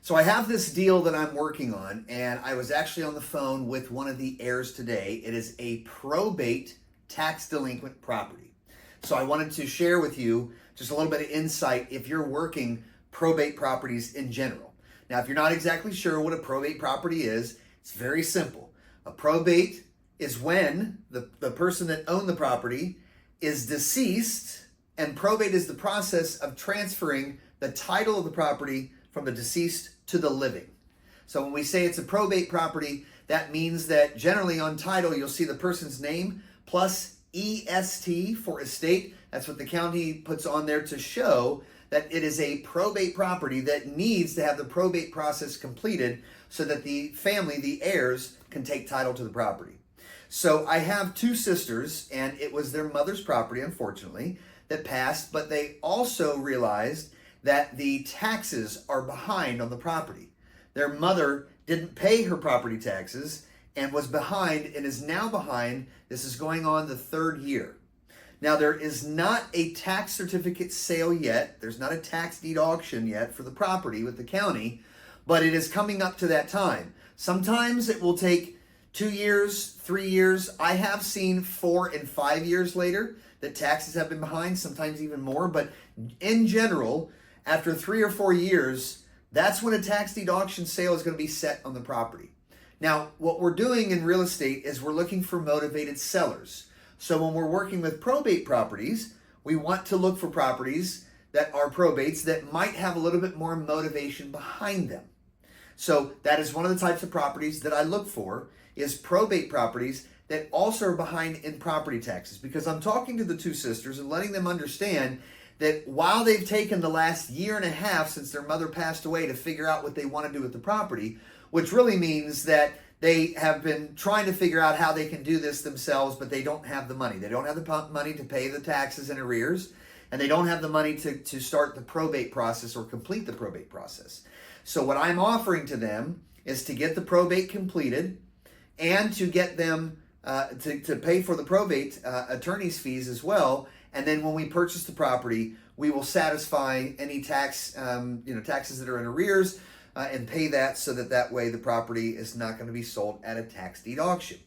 So I have this deal that I'm working on, and I was actually on the phone with one of the heirs today. It is a probate tax delinquent property. So I wanted to share with you just a little bit of insight if you're working probate properties in general. Now, if you're not exactly sure what a probate property is, it's very simple. A probate is when the person that owned the property is deceased, and probate is the process of transferring the title of the property from the deceased to the living. So when we say it's a probate property, that means that generally on title, you'll see the person's name plus EST for estate. That's what the county puts on there to show that it is a probate property that needs to have the probate process completed so that the family, the heirs, can take title to the property. So I have two sisters, and it was their mother's property, unfortunately, that passed, but they also realized that the taxes are behind on the property. Their mother didn't pay her property taxes and was behind and is now behind. This is going on the third year. Now, there is not a tax certificate sale yet. There's not a tax deed auction yet for the property with the county, but it is coming up to that time. Sometimes it will take 2 years, 3 years. I have seen 4 and 5 years later that taxes have been behind, sometimes even more. But in general, after 3 or 4 years, that's when a tax deed auction sale is going to be set on the property. Now, what we're doing in real estate is we're looking for motivated sellers. So when we're working with probate properties, we want to look for properties that are probates that might have a little bit more motivation behind them. So that is one of the types of properties that I look for, is probate properties that also are behind in property taxes. Because I'm talking to the two sisters and letting them understand that while they've taken the last year and a half since their mother passed away to figure out what they want to do with the property, which really means that they have been trying to figure out how they can do this themselves, but they don't have the money. They don't have the money to pay the taxes and arrears, and they don't have the money to start the probate process or complete the probate process. So what I'm offering to them is to get the probate completed and to get them to pay for the probate attorney's fees as well. And then when we purchase the property, we will satisfy any taxes that are in arrears and pay that, so that way the property is not going to be sold at a tax deed auction.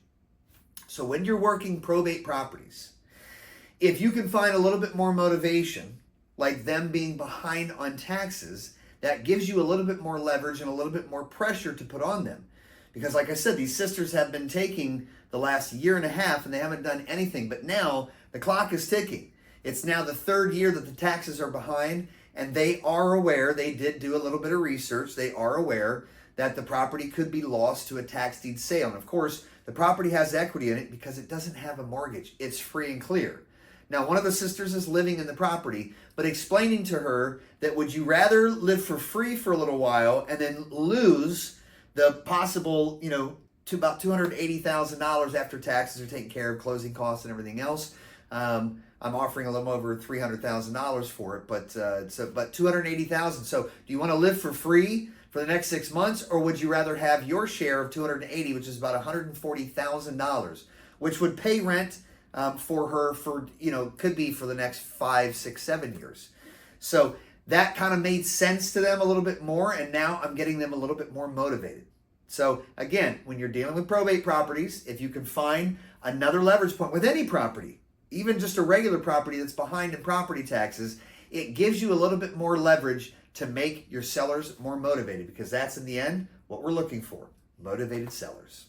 So when you're working probate properties, if you can find a little bit more motivation, like them being behind on taxes, that gives you a little bit more leverage and a little bit more pressure to put on them. Because like I said, these sisters have been taking the last year and a half and they haven't done anything. But now the clock is ticking. It's now the third year that the taxes are behind, and they are aware, they did do a little bit of research, they are aware that the property could be lost to a tax deed sale. And of course, the property has equity in it because it doesn't have a mortgage. It's free and clear. Now, one of the sisters is living in the property, but explaining to her that would you rather live for free for a little while and then lose the possible, to about $280,000 after taxes are taken care of, closing costs and everything else. I'm offering a little over $300,000 for it, but $280,000. So do you want to live for free for the next 6 months, or would you rather have your share of $280,000, which is about $140,000, which would pay rent for her for, could be for the next 5, 6, 7 years. So that kind of made sense to them a little bit more, and now I'm getting them a little bit more motivated. So again, when you're dealing with probate properties, if you can find another leverage point with any property, even just a regular property that's behind in property taxes, it gives you a little bit more leverage to make your sellers more motivated, because that's in the end what we're looking for, motivated sellers.